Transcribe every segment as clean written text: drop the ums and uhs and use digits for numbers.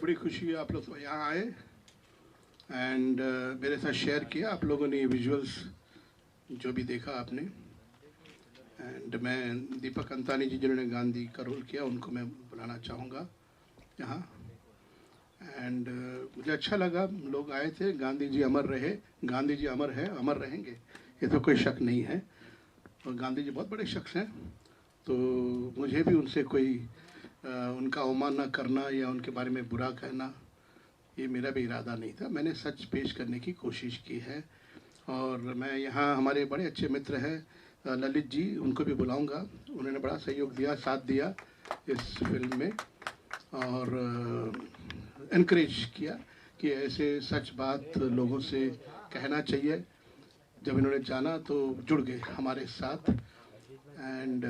बड़ी खुशी है आप लोग तो यहाँ आए एंड मेरे साथ शेयर किया आप लोगों ने ये विजुअल्स जो भी देखा आपने। एंड मैं दीपक अंतानी जी जिन्होंने गांधी का रोल किया उनको मैं बुलाना चाहूँगा यहाँ। एंड मुझे अच्छा लगा लोग आए थे। गांधी जी अमर रहे, गांधी जी अमर है, अमर रहेंगे, ये तो कोई शक नहीं है। और गांधी जी बहुत बड़े शख्स हैं, तो मुझे भी उनसे कोई उनका अवमानना करना या उनके बारे में बुरा कहना ये मेरा भी इरादा नहीं था। मैंने सच पेश करने की कोशिश की है। और मैं यहाँ हमारे बड़े अच्छे मित्र हैं ललित जी, उनको भी बुलाऊंगा। उन्होंने बड़ा सहयोग दिया, साथ दिया इस फिल्म में और इनकरेज किया कि ऐसे सच बात लोगों से कहना चाहिए। जब इन्होंने जाना तो जुड़ गए हमारे साथ। And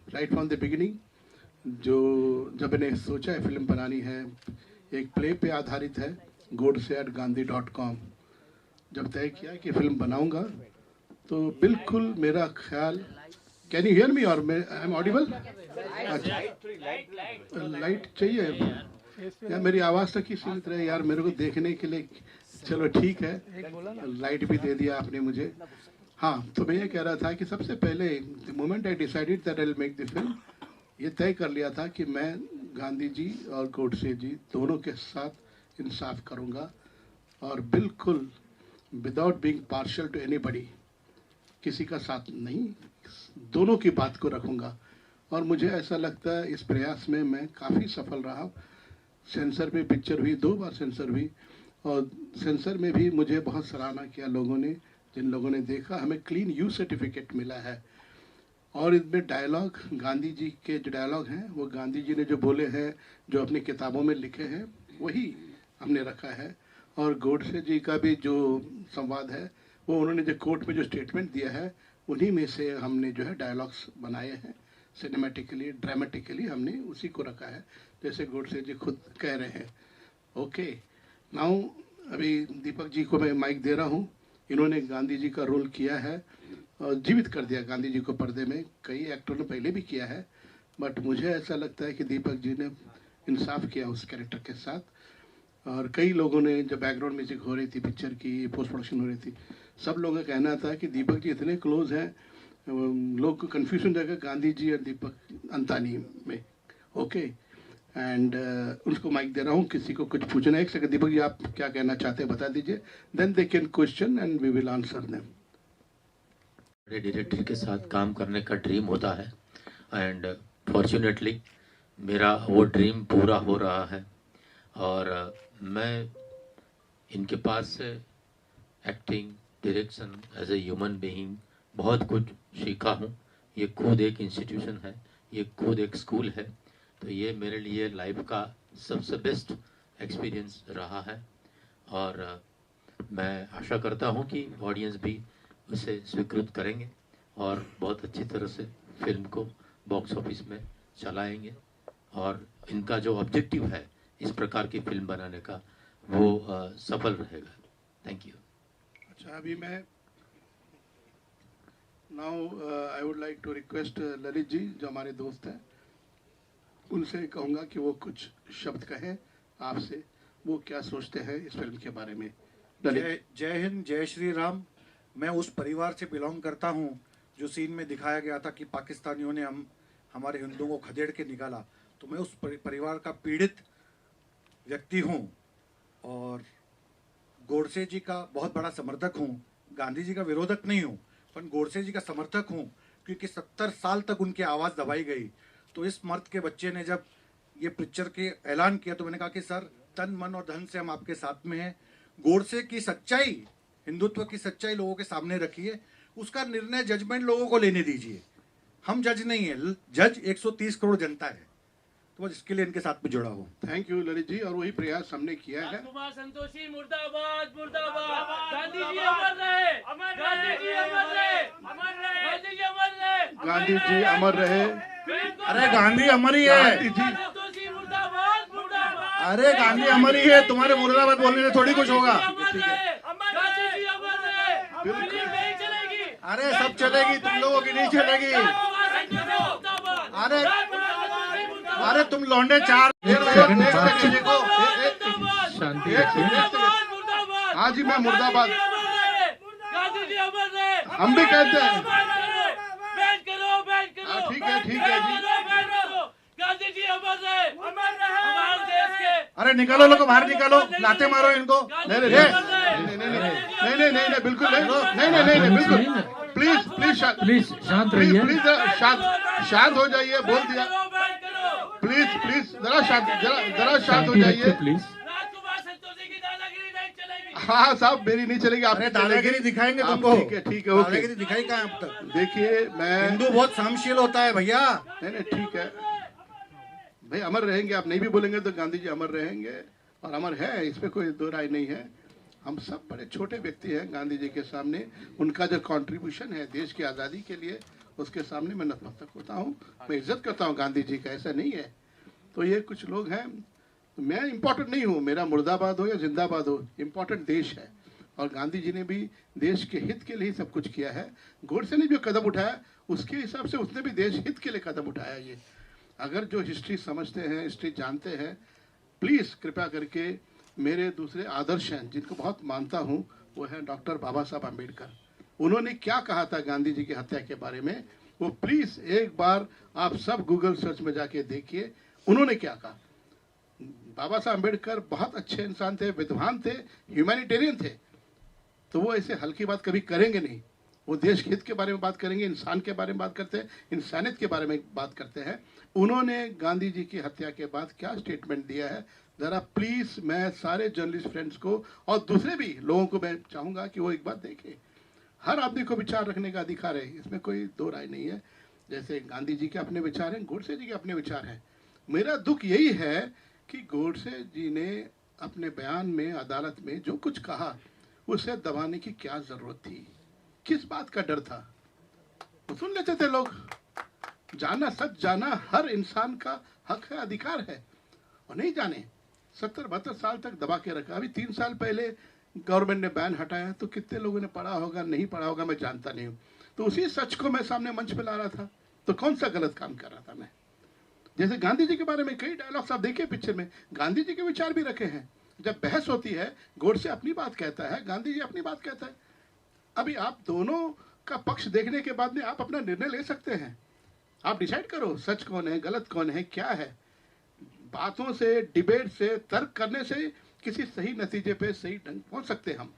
right from the beginning जब इन्हें सोचा है फिल्म बनानी है, एक प्ले पे आधारित है, godse@gandhi.com, जब तय किया कि फिल्म बनाऊंगा तो बिल्कुल मेरा ख्याल, कैन यू हियर मी और आई एम ऑडिबल? अच्छा, लाइट चाहिए यार, मेरी आवाज़ तक ही सीमित रहे यार, मेरे को देखने के लिए। चलो ठीक है, लाइट भी दे दिया आपने मुझे। हाँ, तो मैं ये कह रहा था कि सबसे पहले the moment I decided that I will make the film, ये तय कर लिया था कि मैं गांधी जी और गोडसे जी दोनों के साथ इंसाफ करूंगा और बिल्कुल without being partial two anybody, किसी का साथ नहीं, दोनों की बात को रखूंगा। और मुझे ऐसा लगता है इस प्रयास में मैं काफ़ी सफल रहा। सेंसर पे पिक्चर हुई, 2 बार सेंसर हुई और सेंसर में भी मुझे बहुत सराहना किया लोगों ने। जिन लोगों ने देखा, हमें क्लीन यू सर्टिफिकेट मिला है। और इसमें डायलॉग, गांधी जी के जो डायलॉग हैं वो गांधी जी ने जो बोले हैं, जो अपनी किताबों में लिखे हैं, वही हमने रखा है। और गोडसे जी का भी जो संवाद है वो उन्होंने जो कोर्ट में जो स्टेटमेंट दिया है उन्हीं में से हमने जो है डायलॉग्स बनाए हैं। सिनेमेटिकली, ड्रामेटिकली हमने उसी को रखा है जैसे गोडसे जी खुद कह रहे हैं। ओके, नाउ अभी दीपक जी को मैं माइक दे रहा हूँ। इन्होंने गांधी जी का रोल किया है और जीवित कर दिया गांधी जी को पर्दे में। कई एक्टर ने पहले भी किया है, बट मुझे ऐसा लगता है कि दीपक जी ने इंसाफ किया उस कैरेक्टर के साथ। और कई लोगों ने, जब बैकग्राउंड म्यूजिक हो रही थी पिक्चर की, पोस्ट प्रोडक्शन हो रही थी, सब लोगों का कहना था कि दीपक जी इतने क्लोज हैं, लोग को कन्फ्यूजन रहेगा गांधी जी और दीपक अंतानी में। ओके, एंड उसको माइक दे रहा हूँ। किसी को कुछ पूछना है? एक सेकंड, दीपक जी आप क्या कहना चाहते हैं बता दीजिए, then they can question and we will answer them. बड़े डायरेक्टर के साथ काम करने का ड्रीम होता है एंड फॉर्चुनेटली मेरा वो ड्रीम पूरा हो रहा है। और मैं इनके पास से acting, direction, as a human being बहुत कुछ सीखा हूँ। ये खुद एक इंस्टीट्यूशन है, ये खुद एक स्कूल है, तो ये मेरे लिए लाइफ का सबसे बेस्ट एक्सपीरियंस रहा है। और मैं आशा करता हूँ कि ऑडियंस भी उसे स्वीकृत करेंगे और बहुत अच्छी तरह से फिल्म को बॉक्स ऑफिस में चलाएंगे। और इनका जो ऑब्जेक्टिव है इस प्रकार की फिल्म बनाने का, वो सफल रहेगा। Thank you. अच्छा, अभी मैं now I would like to request Lalit ji, जो हमारे दोस्त हैं, उनसे कहूँगा कि वो कुछ शब्द कहें आपसे, वो क्या सोचते हैं इस फिल्म के बारे में। जय हिंद, जय श्री राम। मैं उस परिवार से बिलोंग करता हूं जो सीन में दिखाया गया था कि पाकिस्तानियों ने हमारे हिंदुओं को खदेड़ के निकाला, तो मैं उस परिवार का पीड़ित व्यक्ति हूं और गोडसे जी का बहुत बड़ा समर्थक हूं। गांधी जी का विरोधक नहीं हूं, पर गोडसे जी का समर्थक हूं, क्योंकि 70 साल तक उनकी आवाज़ दबाई गई। तो इस मर्द के बच्चे ने जब ये पिक्चर के ऐलान किया तो मैंने कहा कि सर, तन मन और धन से हम आपके साथ में हैं। गोडसे की सच्चाई, हिंदुत्व की सच्चाई लोगों के सामने रखिए, उसका निर्णय, जजमेंट लोगों को लेने दीजिए। हम जज नहीं है, जज 130 करोड़ जनता है। तो बस इसके लिए इनके साथ में जुड़ा हूँ। थैंक यू ललित जी, और वही प्रयास हमने किया है। कुमार संतोषी मुर्दाबाद, मुर्दाबाद। गांधी जी अमर रहे, गांधी जी अमर रहे, गांधी जी अमर रहे, गांधी जी अमर रहे। अरे गांधी अमर ही है, गांधी जी, संतोषी मुर्दाबाद, मुर्दाबाद। अरे गांधी अमर ही है, तुम्हारे मुर्दाबाद बोलने से थोड़ी कुछ होगा। गांधी जी अमर रहे, फिल्म नहीं चलेगी। अरे सब चलेगी, तुम लोगों की नहीं चलेगी। अरे अरे तुम लौंडे चार सेकंड एक बात सेकंड देखो शांति एक रखिए। मुर्दाबाद हाँ जी, मैं मुर्दाबाद। गांधी जी अमर रहे। हम भी कहते हैं। बैठ करो, बैठ करो। हाँ, ठीक है, ठीक है जी। बैठ करो। गांधी जी अमर रहे, हमारे देश के। अरे निकालो लोगों बाहर निकालो, लाते मारो इनको। नहीं नहीं नहीं, बिल्कुल नहीं, बिल्कुल। प्लीज प्लीज शांत रहिए। प्लीज शांत हो जाइए, बोल दिया। बैठ करो। प्लीज जरा शांत हो शांति रखिए जाइए। प्लीज। राजकुमार संतोषी की दादागिरी नहीं चलेगी। हाँ साहब, मेरी नहीं चलेगी, आप अरे दादागिरी दिखाएंगे आप तुमको। ठीक है, ओके। दादागिरी दिखाई कहाँ अब तक? देखिए, मैं हिंदू बहुत सहनशील होता है भैया। नहीं ठीक है भाई, अमर रहेंगे। आप नहीं भी बोलेंगे तो गांधी जी अमर रहेंगे, और अमर है, इस पे कोई दो राय नहीं है। हम सब बड़े छोटे व्यक्ति हैं गांधी जी के सामने। उनका जो कंट्रीब्यूशन है देश की आज़ादी के लिए, उसके सामने मैं नतमस्तक होता हूँ। मैं इज्जत करता हूँ गांधी जी का, ऐसा नहीं है। तो ये कुछ लोग हैं, मैं इम्पोर्टेंट नहीं हूँ, मेरा मुर्दाबाद हो या जिंदाबाद हो, इम्पोर्टेंट देश है। और गांधी जी ने भी देश के हित के लिए सब कुछ किया है। गोडसे ने जो कदम उठाया, उसके हिसाब से उसने भी देश हित के लिए कदम उठाया। ये अगर जो हिस्ट्री समझते हैं, हिस्ट्री जानते हैं, प्लीज़ कृपया करके, मेरे दूसरे आदर्श हैं जिनको बहुत मानता हूँ, वो है डॉक्टर बाबा साहब अम्बेडकर। उन्होंने क्या कहा था गांधी जी की हत्या के बारे में, वो प्लीज़ एक बार आप सब गूगल सर्च में जाके देखिए, उन्होंने क्या कहा। बाबा साहब अम्बेडकर बहुत अच्छे इंसान थे, विद्वान थे, ह्यूमैनिटेरियन थे। तो वो ऐसे हल्की बात कभी करेंगे नहीं। वो देश हित के बारे में बात करेंगे, इंसान के बारे में बात करते हैं, इंसानियत के बारे में बात करते हैं। उन्होंने गांधी जी की हत्या के बाद क्या स्टेटमेंट दिया है, ज़रा प्लीज़ मैं सारे जर्नलिस्ट फ्रेंड्स को और दूसरे भी लोगों को मैं चाहूँगा कि वो एक बार देखें। हर आदमी को विचार रखने का अधिकार है, इसमें कोई दो राय नहीं है। जैसे गांधी जी के अपने विचार हैं, गोडसे जी के अपने विचार हैं। मेरा दुख यही है कि गोडसे जी ने अपने बयान में अदालत में जो कुछ कहा, उसे दबाने की क्या ज़रूरत थी, किस बात का डर था। वो सुन लेते थे लोग। जाना, सच जाना हर इंसान का हक है, अधिकार है। और नहीं जाने 70-72 साल तक दबा के रखा। अभी 3 साल पहले गवर्नमेंट ने बैन हटाया, तो कितने लोगों ने पढ़ा होगा, नहीं पढ़ा होगा, मैं जानता नहीं हूँ। तो उसी सच को मैं सामने मंच पे ला रहा था, तो कौन सा गलत काम कर रहा था मैं। जैसे गांधी जी के बारे में कई डायलॉग्स आप देखिए पिक्चर में, गांधी जी के विचार भी रखे हैं। जब बहस होती है, गोडसे अपनी बात कहता है, गांधी जी अपनी बात कहता है। अभी आप दोनों का पक्ष देखने के बाद में आप अपना निर्णय ले सकते हैं। आप डिसाइड करो सच कौन है, गलत कौन है, क्या है। बातों से, डिबेट से, तर्क करने से किसी सही नतीजे पे सही ढंग पहुंच सकते हैं हम।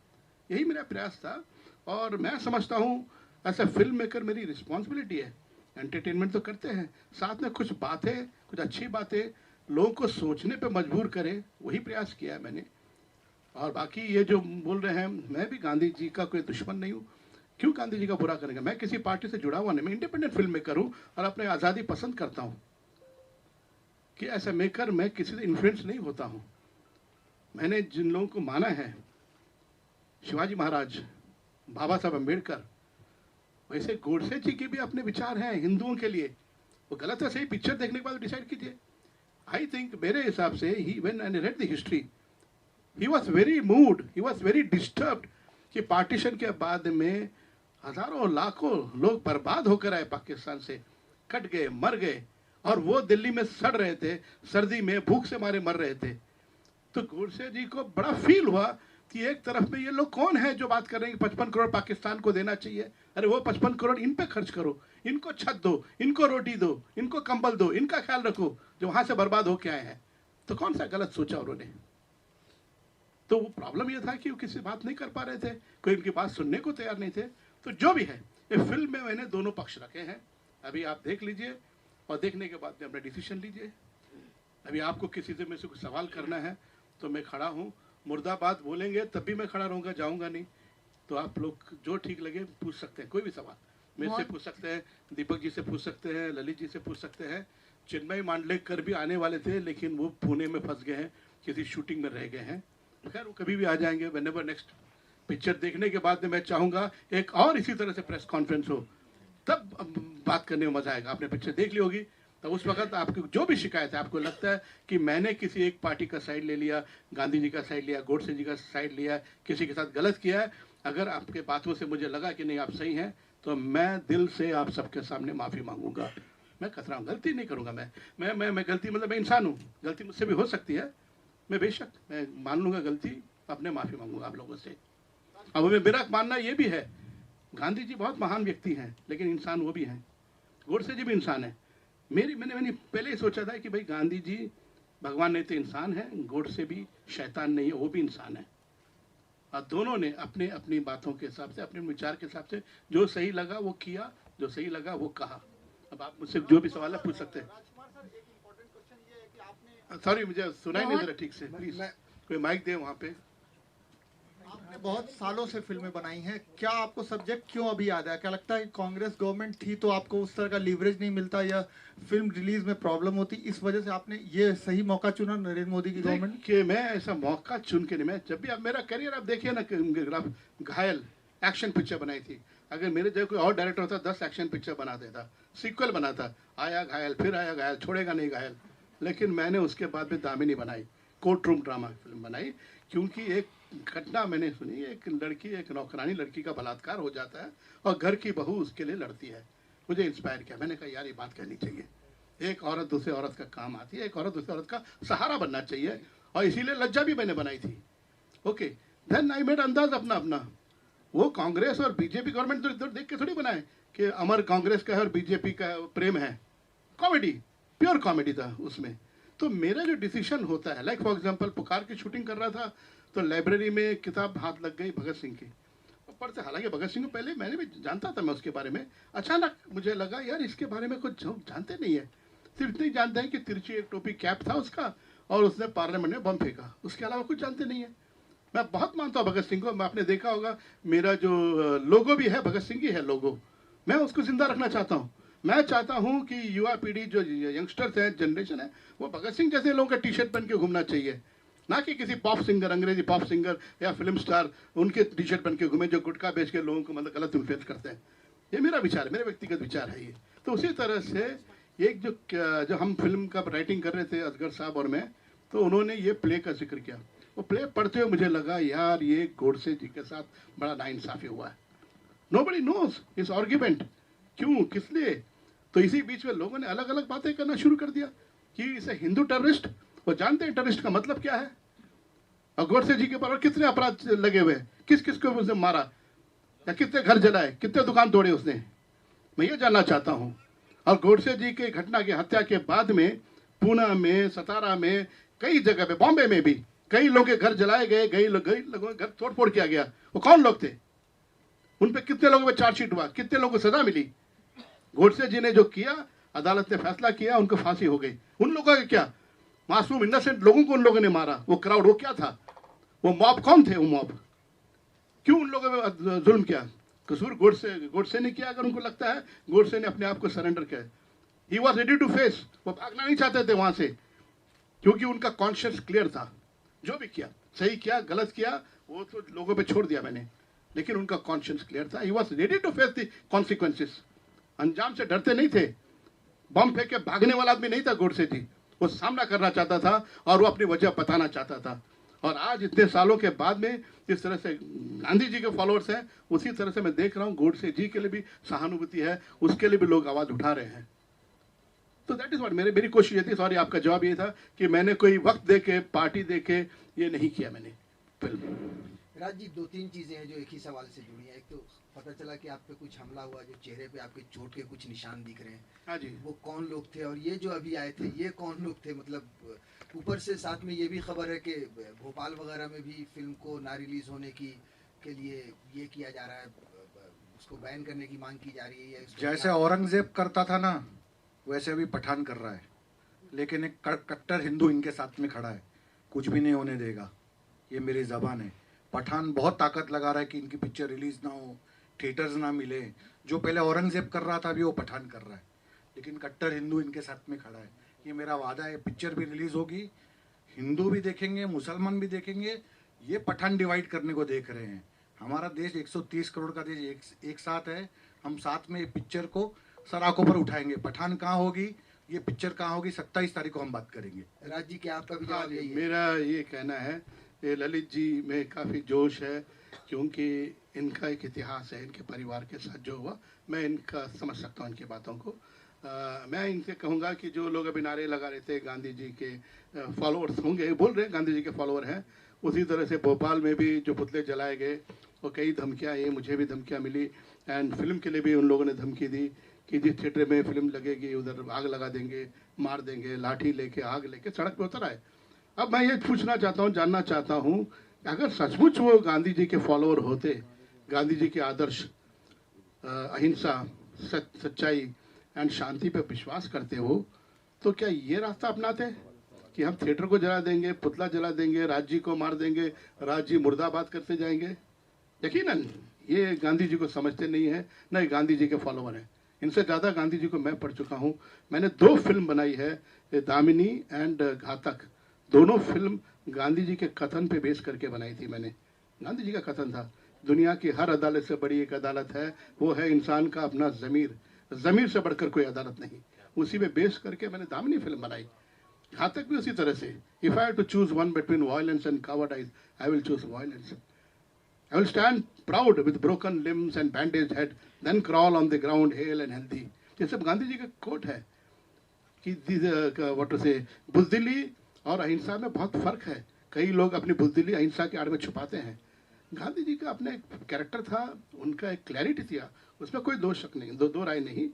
यही मेरा प्रयास था। और मैं समझता हूँ ऐसा फिल्म मेकर मेरी रिस्पॉन्सिबिलिटी है। एंटरटेनमेंट तो करते हैं, साथ में कुछ बातें, कुछ अच्छी बातें लोगों को सोचने पे मजबूर करें, वही प्रयास किया है मैंने। और बाकी ये जो बोल रहे हैं, मैं भी गांधी जी का कोई दुश्मन नहीं हूँ। क्यों गांधी जी का बुरा करेंगे। मैं किसी पार्टी से जुड़ा हुआ नहीं, मैं इंडिपेंडेंट फिल्म मेकर हूँ और अपने आज़ादी पसंद करता हूँ कि ऐसा मेकर मैं किसी से इन्फ्लुएंस नहीं होता हूँ। मैंने जिन लोगों को माना है, शिवाजी महाराज, बाबा साहब अम्बेडकर, वैसे गोडसे जी के भी अपने विचार हैं हिंदुओं के लिए। वो गलत है सही, पिक्चर देखने के बाद डिसाइड कीजिए। आई थिंक मेरे हिसाब से ही when I read the history, he was very mood, he was very disturbed कि पार्टीशन के बाद में हजारों लाखों लोग बर्बाद होकर आए पाकिस्तान से, कट गए, मर गए, और वो दिल्ली में सड़ रहे थे, सर्दी में भूख से मारे मर रहे थे। तो गोडसे जी को बड़ा फील हुआ कि एक तरफ में ये लोग कौन है जो बात कर रहे हैं कि 55 करोड़ पाकिस्तान को देना चाहिए। अरे वो 55 करोड़ इन पे खर्च करो, इनको छत दो, इनको रोटी दो, इनको कंबल दो, इनका ख्याल रखो जो वहां से बर्बाद होके आए हैं। तो कौन सा गलत सोचा उन्होंने। तो वो प्रॉब्लम ये था कि वो किसी बात नहीं कर पा रहे थे, कोई उनकी बात सुनने को तैयार नहीं थे। तो जो भी है, ये फिल्म में मैंने दोनों पक्ष रखे हैं। अभी आप देख लीजिए और देखने के बाद में अपना डिसीजन लीजिए। अभी आपको किसी से मेरे से कुछ सवाल करना है तो मैं खड़ा हूँ। मुर्दाबाद बोलेंगे तब भी मैं खड़ा रहूँगा, जाऊँगा नहीं। तो आप लोग जो ठीक लगे पूछ सकते हैं, कोई भी सवाल मेरे से पूछ सकते हैं, दीपक जी से पूछ सकते हैं, ललित जी से पूछ सकते हैं। चिन्मय मांडलेकर भी आने वाले थे लेकिन वो पुणे में फंस गए हैं, किसी शूटिंग में रह गए हैं। खैर वो कभी भी आ जाएंगे। व्हेनेवर नेक्स्ट पिक्चर देखने के बाद में मैं चाहूँगा एक और इसी तरह से प्रेस कॉन्फ्रेंस हो, तब बात करने में मजा आएगा। आपने पिक्चर देख ली होगी तो उस वक्त आपको जो भी शिकायत है, आपको लगता है कि मैंने किसी एक पार्टी का साइड ले लिया, गांधी जी का साइड लिया, गोडसे जी का साइड लिया, किसी के साथ गलत किया है, अगर आपके बातों से मुझे लगा कि नहीं आप सही हैं, तो मैं दिल से आप सबके सामने माफ़ी मांगूंगा। मैं कतरा हूँ, गलती नहीं करूँगा। मैं गलती मतलब मैं इंसान हूँ, गलती मुझसे भी हो सकती है। मैं बेशक मैं मान लूँगा गलती, अपने माफ़ी मांगूंगा आप लोगों से। अब मेरा मानना ये भी है, गांधी जी बहुत महान व्यक्ति हैं, लेकिन इंसान वो भी हैं। गोडसे जी भी इंसान है। मैंने पहले ही सोचा था कि भाई गांधी जी भगवान नहीं तो इंसान है, गोडसे भी शैतान नहीं है, वो भी इंसान है। और दोनों ने अपने अपनी बातों के हिसाब से, अपने विचार के हिसाब से जो सही लगा वो किया, जो सही लगा वो कहा। अब आप मुझसे जो भी सवाल है पूछ सकते हैं। सॉरी मुझे सुनाई नहीं दे रहा ठीक से, प्लीज कोई माइक दे वहाँ पे। आपने बहुत सालों से फिल्में बनाई हैं, क्या आपको सब्जेक्ट क्यों अभी याद है? क्या लगता है कि कांग्रेस गवर्नमेंट थी तो आपको उस तरह का लीवरेज नहीं मिलता या फिल्म रिलीज में प्रॉब्लम होती, इस वजह से आपने ये सही मौका चुना नरेंद्र मोदी की गवर्नमेंट? कि मैं ऐसा मौका चुन के नहीं, मैं जब भी अब मेरा करियर आप देखिए ना, ग्राफ घायल एक्शन पिक्चर बनाई थी। अगर मेरे जगह कोई और डायरेक्टर होता 10 एक्शन पिक्चर बना देता, सीक्वल बनाता, आया घायल फिर आया घायल, छोड़ेगा नहीं घायल। लेकिन मैंने उसके बाद भी दामिनी बनाई, कोर्ट रूम ड्रामा फिल्म बनाई, क्योंकि एक घटना मैंने सुनी, एक लड़की, एक नौकरानी लड़की का बलात्कार हो जाता है और घर की बहू उसके लिए लड़ती है। मुझे इंस्पायर किया, मैंने कहा यार ये बात कहनी चाहिए। एक औरत दूसरी औरत का काम आती है, एक औरत दूसरी औरत का सहारा बनना चाहिए, और इसीलिए लज्जा भी मैंने बनाई थी। ओके, देन आई मेड अंदाज अपना अपना। वो कांग्रेस और बीजेपी गवर्नमेंट तो इधर देख के थोड़ी बनाए कि अमर कांग्रेस का है और बीजेपी का प्रेम है। कॉमेडी, प्योर कॉमेडी था उसमें। तो मेरा जो डिसीजन होता है, लाइक फॉर एग्जांपल पुकार की शूटिंग कर रहा था तो लाइब्रेरी में किताब हाथ लग गई भगत सिंह की, पढ़ते, हालांकि भगत सिंह को पहले मैंने भी जानता था मैं उसके बारे में। अचानक मुझे लगा यार इसके बारे में कुछ जानते नहीं है, सिर्फ इतनी जानते हैं कि तिरछी एक टोपी कैप था उसका और उसने पार्लियामेंट में बम फेंका, उसके अलावा कुछ जानते नहीं है। मैं बहुत मानता हूँ भगत सिंह को, मैं आपने देखा होगा मेरा जो लोगो भी है भगत सिंह की है लोगो, मैं उसको जिंदा रखना चाहता हूँ। मैं चाहता हूँ कि युवा पीढ़ी जो यंगस्टर्स हैं, जनरेशन है, वो भगत सिंह जैसे लोगों का टी शर्ट पहन के घूमना चाहिए, ना कि किसी पॉप सिंगर, अंग्रेजी पॉप सिंगर या फिल्म स्टार उनके टी शर्ट पहन के घूमे जो गुटखा बेच के लोगों को मतलब गलत इन्फ्लुएंस करते हैं। ये मेरा विचार है, मेरा व्यक्तिगत विचार है ये। तो उसी तरह से एक जो हम फिल्म का राइटिंग कर रहे थे असगर साहब और मैं, तो उन्होंने ये प्ले का जिक्र किया। वो प्ले पढ़ते हुए मुझे लगा यार ये गोडसे जी के साथ बड़ा नाइंसाफी हुआ है। नोबडी नोज इस आर्ग्यूमेंट, क्यों, किस लिए? तो इसी बीच में लोगों ने अलग अलग बातें करना शुरू कर दिया कि इसे हिंदू टेररिस्ट, वो जानते हैं टेररिस्ट का मतलब क्या है, और गोडसे जी के ऊपर कितने अपराध लगे हुए, किस किस को उसने मारा, या कितने घर जलाए, कितने दुकान तोड़े उसने, मैं ये जानना चाहता हूँ। और गोडसे जी के घटना की हत्या के बाद में पूना में, सतारा में, कई जगह पे, बॉम्बे में भी कई लोगों के घर जलाए गए, कई लोगों के घर तोड़ फोड़ किया गया। वो कौन लोग थे, उन पे कितने लोगों पे चार्जशीट हुआ, कितने लोगों को सजा मिली? गोडसे जी ने जो किया, अदालत ने फैसला किया, उनको फांसी हो गई। उन लोगों का क्या, मासूम इनोसेंट लोगों को उन लोगों ने मारा। वो क्राउड, वो क्या था, वो मॉब कौन थे? वो मॉब क्यों उन लोगों पे जुल्म किया? कसूर गोडसे ने किया। अगर उनको लगता है गोडसे ने अपने आप को सरेंडर किया, he was ready to face, वो भागना नहीं चाहते थे वहां से, क्योंकि उनका कॉन्शियस क्लियर था। जो भी किया, सही किया गलत किया, वो तो लोगों पे छोड़ दिया मैंने, लेकिन उनका कॉन्शियस क्लियर था। He was ready to face the consequences. अंजाम से डरते नहीं थे। बम फेंक के भागने वाला आदमी नहीं था गोडसे जी, वो सामना करना चाहता था और वो अपनी वजह बताना चाहता था। और आज इतने सालों के बाद में जिस तरह से गांधी जी के फॉलोअर्स हैं, उसी तरह से मैं देख रहा हूँ गोडसे जी के लिए भी सहानुभूति है, उसके लिए भी लोग आवाज उठा रहे हैं। तो दैट इज व्हाट मेरी कोशिश ये थी। सॉरी, आपका जवाब ये था कि मैंने कोई वक्त दे के, पार्टी दे के ये नहीं किया मैंने फिल्म। राज जी, दो तीन चीजें हैं जो एक ही सवाल से जुड़ी हैं। एक तो पता चला कि आप पे कुछ हमला हुआ, जो चेहरे पे आपके चोट के कुछ निशान दिख रहे हैं। हाँ जी। वो कौन लोग थे, और ये जो अभी आए थे ये कौन लोग थे? मतलब ऊपर से साथ में ये भी खबर है कि भोपाल वगैरह में भी फिल्म को ना रिलीज होने के लिए ये किया जा रहा है, उसको बैन करने की मांग की जा रही है। जैसे औरंगजेब करता था ना, वैसे अभी पठान कर रहा है, लेकिन एक कट्टर हिंदू इनके साथ में खड़ा है, कुछ भी नहीं होने देगा। ये मेरी जबान है। पठान बहुत ताकत लगा रहा है कि इनकी पिक्चर रिलीज ना हो, थिएटर्स ना मिले। जो पहले औरंगजेब कर रहा था अभी वो पठान कर रहा है, लेकिन कट्टर हिंदू इनके साथ में खड़ा है। ये मेरा वादा है, पिक्चर भी रिलीज होगी, हिंदू भी देखेंगे, मुसलमान भी देखेंगे। ये पठान डिवाइड करने को देख रहे हैं। हमारा देश 130 करोड़ का देश एक साथ है। हम साथ में पिक्चर को सर आंखों पर उठाएंगे। पठान कहाँ होगी, ये पिक्चर कहाँ होगी, 27 तारीख को हम बात करेंगे। राज जी, क्या आपका भी जवाब यही है? मेरा ये कहना है, ये ललित जी में काफ़ी जोश है, क्योंकि इनका एक इतिहास है, इनके परिवार के साथ जो हुआ, मैं इनका समझ सकता हूँ इनकी बातों को। मैं इनसे कहूँगा कि जो लोग अभी नारे लगा रहे थे गांधी जी के फॉलोअर्स होंगे, बोल रहे हैं गांधी जी के फॉलोअर हैं, उसी तरह से भोपाल में भी जो पुतले जलाए गए और कई धमकियाँ आई, मुझे भी धमकियाँ मिली एंड फिल्म के लिए भी उन लोगों ने धमकी दी कि जिस थिएटर में फिल्म लगेगी उधर आग लगा देंगे, मार देंगे, लाठी लेके आग लेके सड़क पे उतर आए। अब मैं ये पूछना चाहता हूँ, जानना चाहता हूँ, अगर सचमुच वो गांधी जी के फॉलोअर होते, गांधी जी के आदर्श अहिंसा, सच्चाई एंड शांति पे विश्वास करते हो, तो क्या ये रास्ता अपनाते कि हम थिएटर को जला देंगे, पुतला जला देंगे, राज जी को मार देंगे, राज जी मुर्दाबाद करते जाएंगे? यकीनन ये गांधी जी को समझते नहीं है, न ये गांधी जी के फॉलोअर हैं। इनसे ज़्यादा गांधी जी को मैं पढ़ चुका हूँ। मैंने 2 फिल्म बनाई है, दामिनी एंड घातक। दोनों फिल्म गांधी जी के कथन पे बेस करके बनाई थी मैंने। गांधी जी का कथन था, दुनिया की हर अदालत से बड़ी एक अदालत है, वो है इंसान का अपना ज़मीर, ज़मीर से बढ़कर कोई अदालत नहीं। उसी पे बेस करके मैंने दामिनी फिल्म बनाई। घातक भी उसी तरह से, if I have to choose one between violence and cowardice, I will choose violence. I will stand proud with broken limbs and bandaged head, then crawl on the ground hale and healthy. ये सब गांधी जी का coat है कि what to से, बुज़दिली और अहिंसा में बहुत फर्क है। कई लोग अपनी बुज़दिली अहिंसा के आड़ में छुपाते हैं। गांधी जी का अपना एक कैरेक्टर था, उनका एक क्लैरिटी थी, उसमें कोई दो शक नहीं, दो राय नहीं।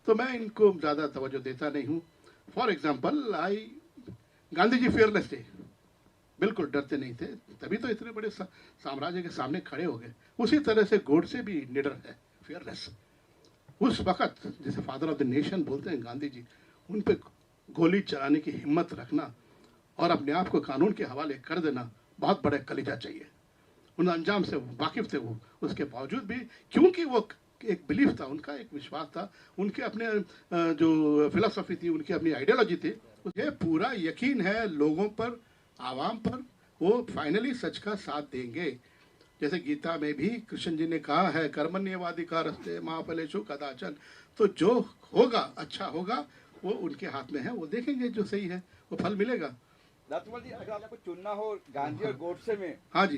तो मैं इनको ज़्यादा तवज्जो देता नहीं हूँ। For example, Gandhi ji fearless थे, बिल्कुल डरते नहीं थे, तभी तो इतने बड़े साम्राज्य के सामने खड़े हो गए। उसी तरह से गोडसे भी निडर है, फियरलेस। उस वक्त जैसे फादर ऑफ द नेशन बोलते हैं गांधी जी, उन पे गोली चलाने की हिम्मत रखना और अपने आप को कानून के हवाले कर देना बहुत बड़े कलेजा चाहिए। उन अंजाम से वाकिफ थे वो, उसके बावजूद भी, क्योंकि वो एक बिलीफ था उनका, एक विश्वास था, उनके अपने जो फिलोसफी थी, उनकी अपनी आइडियोलॉजी थी, मुझे पूरा यकीन है लोगों पर, आवाम पर, वो फाइनली सच का साथ देंगे। जैसे गीता में भी कृष्ण जी ने कहा है, कर्मण्येवाधिकारस्ते मा फलेषु कदाचन। तो जो होगा, अच्छा होगा, वो उनके हाथ में है, वो देखेंगे जो सही है, वो फल मिलेगा। राजकुमार जी, अगर आपको चुनना हो गांधी और गोडसे में, हाँ जी,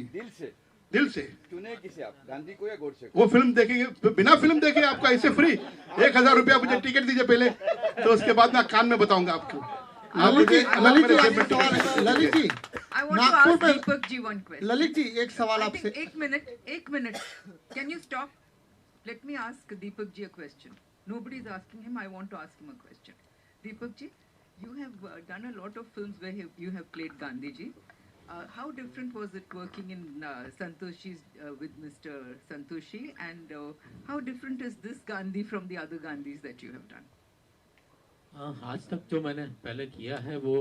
दिल से चुने किसे आप, गांधी को या गोडसे को? वो फिल्म देखेंगे, बिना फिल्म देखे आपको ऐसे फ्री 1000 रुपया मुझे टिकट दीजिए पहले, तो उसके बाद मैं कान में बताऊंगा आपको। Lalit ji, Lalit ji, I want to ask Deepak ji one question. Lalit ji, एक सवाल I आपसे। think एक minute. Can you stop? Let me ask Deepak ji a question. Nobody is asking him. I want to ask him a question. Deepak ji, you have done a lot of films where you have played Gandhi ji. How different was it working in Santoshi's with Mr. Santoshi, and how different is this Gandhi from the other Gandhis that you have done? आज तक जो मैंने पहले किया है वो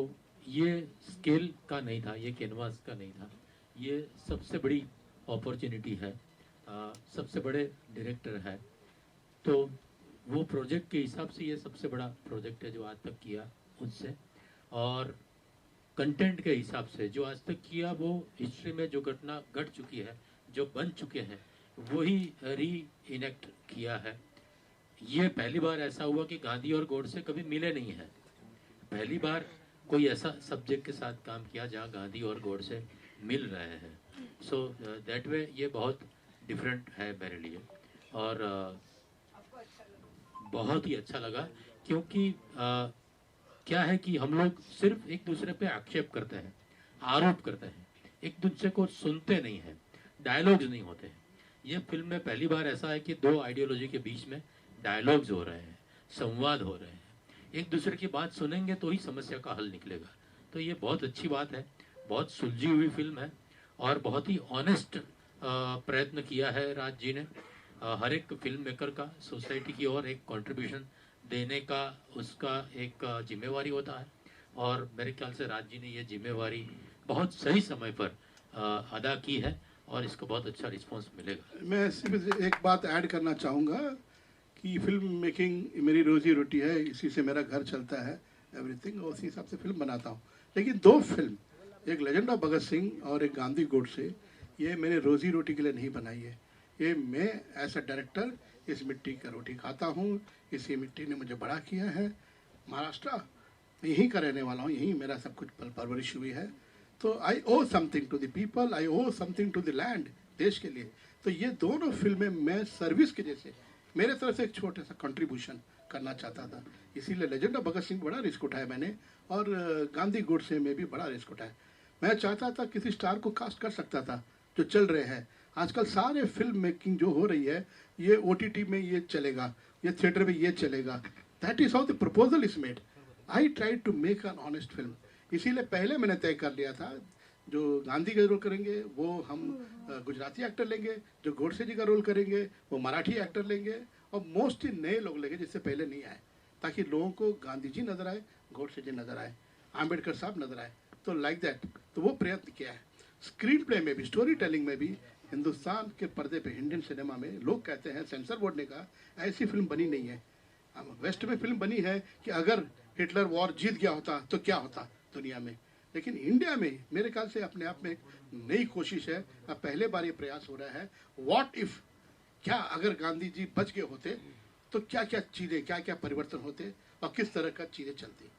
ये scale का नहीं था, ये कैनवास का नहीं था। ये सबसे बड़ी अपॉर्चुनिटी है, सबसे बड़े डायरेक्टर है, तो वो प्रोजेक्ट के हिसाब से ये सबसे बड़ा प्रोजेक्ट है जो आज तक किया उससे। और कंटेंट के हिसाब से जो आज तक किया, वो हिस्ट्री में जो घटना घट चुकी है, जो बन चुके हैं, वही री इनेक्ट किया है। ये पहली बार ऐसा हुआ कि गांधी और गोडसे कभी मिले नहीं हैं। पहली बार कोई ऐसा सब्जेक्ट के साथ काम किया जहाँ गांधी और गोडसे मिल रहे हैं। सो दैट वे ये बहुत डिफरेंट है मेरे लिए, और बहुत ही अच्छा लगा, क्योंकि क्या है कि हम लोग सिर्फ एक दूसरे पे आक्षेप करते हैं, आरोप करते हैं, एक दूसरे को सुनते नहीं हैं, डायलॉग्स नहीं होते हैं। ये फिल्म में पहली बार ऐसा है कि 2 आइडियोलॉजी के बीच में डायलॉग्स हो रहे हैं, संवाद हो रहे हैं, एक दूसरे की बात सुनेंगे तो ही समस्या का हल निकलेगा। तो ये बहुत अच्छी बात है, बहुत सुलझी हुई फिल्म है, और बहुत ही ऑनेस्ट प्रयत्न किया है राज जी ने। हर एक फिल्म मेकर का सोसाइटी की ओर एक कंट्रीब्यूशन देने का उसका एक जिम्मेवारी होता है, और मेरे ख्याल से राज जी ने ये जिम्मेवारी बहुत सही समय पर अदा की है, और इसको बहुत अच्छा रिस्पॉन्स मिलेगा। मैं सिर्फ एक बात ऐड करना चाहूँगा कि फिल्म मेकिंग मेरी रोजी रोटी है, इसी से मेरा घर चलता है, एवरीथिंग, और उसी हिसाब से फिल्म बनाता हूँ। लेकिन 2 फिल्म, एक लेजेंड ऑफ भगत सिंह और एक गांधी गोडसे, ये मैंने रोजी रोटी के लिए नहीं बनाई है। ये मैं एज अ डायरेक्टर इस मिट्टी का रोटी खाता हूँ, इसी मिट्टी ने मुझे बड़ा किया है। महाराष्ट्र, यहीं का रहने वाला हूँ, यहीं मेरा सब कुछ परवरिश हुई है। तो I owe something to the people, I owe something to the land, देश के लिए। तो ये दोनों फिल्में मैं सर्विस के जैसे, मेरे तरफ से एक छोटा सा कंट्रीब्यूशन करना चाहता था। इसीलिए लेजेंड ऑफ भगत सिंह बड़ा रिस्क उठाया मैंने, और गांधी गोडसे में भी बड़ा रिस्क उठाया। मैं चाहता था किसी स्टार को कास्ट कर सकता था जो चल रहे हैं। आजकल सारे फिल्म मेकिंग जो हो रही है, ये OTT में ये चलेगा, ये थिएटर में ये चलेगा। That is how the proposal is made. I try to make an honest film. इसीलिए पहले मैंने तय कर लिया था, जो गांधी का रोल करेंगे वो हम गुजराती एक्टर लेंगे, जो गोडसे जी का रोल करेंगे वो मराठी एक्टर लेंगे, और मोस्टली नए लोग लेंगे जिससे पहले नहीं आए, ताकि लोगों को गांधी जी नजर आए, गोडसे जी नजर आए, आम्बेडकर साहब नजर आए। तो लाइक दैट, तो वो प्रयत्न किया है। स्क्रीन प्ले में भी, स्टोरी टेलिंग में भी हिंदुस्तान के पर्दे पे, इंडियन सिनेमा में लोग कहते हैं, सेंसर बोर्ड ने कहा ऐसी फिल्म बनी नहीं है। वेस्ट में फिल्म बनी है कि अगर हिटलर वॉर जीत गया होता तो क्या होता दुनिया में, लेकिन इंडिया में मेरे ख्याल से अपने आप में एक नई कोशिश है। अब पहले बार ये प्रयास हो रहा है, व्हाट इफ, क्या अगर गांधी जी बच गए होते तो क्या क्या चीज़ें, क्या क्या परिवर्तन होते, और किस तरह का चीज़ें चलती,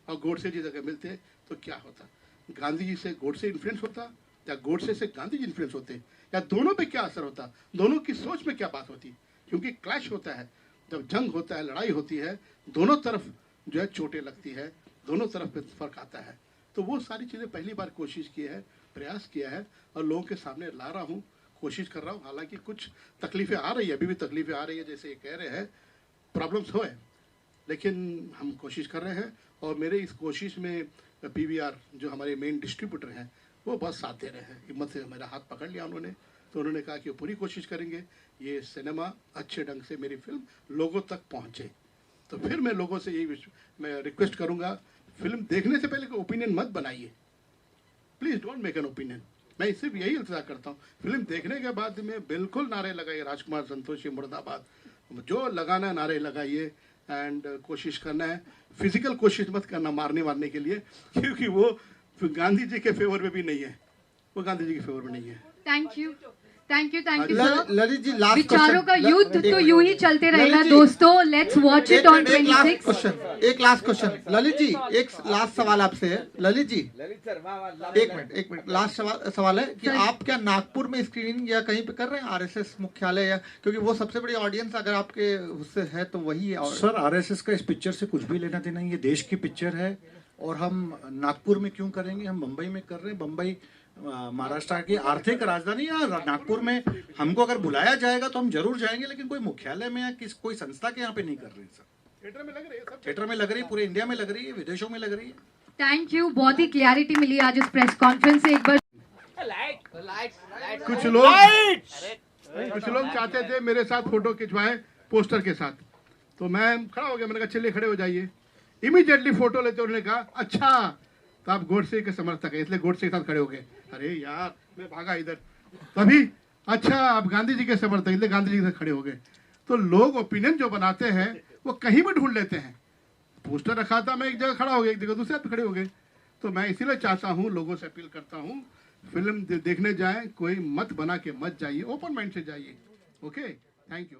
और गोडसे जी अगर मिलते तो क्या होता, गांधी जी से गोडसे इन्फ्लुएंस होता, या गोडसे से गांधी जी इन्फ्लुएंस होते, या दोनों पे क्या असर होता, दोनों की सोच में क्या बात होती। क्योंकि क्लैश होता है, जब जंग होता है, लड़ाई होती है, दोनों तरफ जो है चोटें लगती है, दोनों तरफ पे फर्क आता है। तो वो सारी चीज़ें पहली बार कोशिश की है, प्रयास किया है, और लोगों के सामने ला रहा हूँ, कोशिश कर रहा हूँ। हालांकि कुछ तकलीफें आ रही है, अभी भी तकलीफें आ रही है, जैसे ये कह रहे हैं प्रॉब्लम्स हो है, लेकिन हम कोशिश कर रहे हैं। और मेरे इस कोशिश में PVR जो हमारे मेन डिस्ट्रीब्यूटर हैं वो बहुत साथ दे रहे हैं, हिम्मत से मेरा हाथ पकड़ लिया उन्होंने। तो उन्होंने कहा कि वो पूरी कोशिश करेंगे ये सिनेमा अच्छे ढंग से, मेरी फिल्म लोगों तक पहुँचे। तो फिर मैं लोगों से यही मैं रिक्वेस्ट करूँगा, फिल्म देखने से पहले कोई ओपिनियन मत बनाइए, please don't make an opinion. मैं सिर्फ यही इंतजार करता हूँ, फिल्म देखने के बाद में बिल्कुल नारे लगाइए, राजकुमार संतोषी मुर्दाबाद, जो लगाना है नारे लगाइए, एंड कोशिश करना है, फिजिकल कोशिश मत करना मारने वारने के लिए, क्योंकि वो गांधी जी के फेवर में भी नहीं है, वो गांधी जी के फेवर में नहीं है। Thank you sir. Lalit ji, last विचारों का युद्ध तो यूं ही चलते रहेगा दोस्तों। Let's watch it on 26। एक लास्ट क्वेश्चन ललित जी, एक लास्ट सवाल आपसे है ललित जी। ललित सर, एक मिनट लास्ट सवाल है कि आप क्या नागपुर में स्क्रीनिंग या कहीं पे कर रहे हैं, RSS मुख्यालय, या क्योंकि वो सबसे बड़ी ऑडियंस अगर आपके उससे है तो वही है। सर, RSS का इस पिक्चर से कुछ भी लेना देना नहीं, ये देश की पिक्चर है। और हम नागपुर में क्यों करेंगे, हम मुंबई में कर रहे हैं। मुंबई महाराष्ट्र की आर्थिक राजधानी है। नागपुर में हमको अगर बुलाया जाएगा तो हम जरूर जाएंगे, लेकिन कोई मुख्यालय में या कोई संस्था के यहाँ पे नहीं कर रहे हैं सर। थिएटर में लग रही है, सब थिएटर में लग रही है, पूरे इंडिया में लग रही है, विदेशों में लग रही है। थैंक यू, बहुत ही क्लैरिटी मिली आज इस प्रेस कॉन्फ्रेंस से। एक बार कुछ लोग चाहते थे मेरे साथ फोटो खिंचवाएं पोस्टर के साथ, तो मैं खड़ा हो गया, मैंने कहा चलिए खड़े हो जाइए। इमीडिएटली फोटो लेते उन्होंने कहा अच्छा तो आप गोडसे के समर्थक है, इसलिए गोडसे के साथ खड़े हो गए। अरे यार, मैं भागा इधर, तभी अच्छा आप गांधी जी के समर्थक, इसलिए गांधी जी के साथ खड़े हो गए। तो लोग ओपिनियन जो बनाते हैं वो कहीं भी ढूंढ लेते हैं। पोस्टर रखा था, मैं एक जगह खड़ा हो गया, एक जगह दूसरे पे खड़े हो गए। तो मैं इसीलिए चाहता हूँ, लोगों से अपील करता हूँ, फिल्म देखने जाएं, कोई मत बना के मत जाइए, ओपन माइंड से जाइए। Okay, thank you.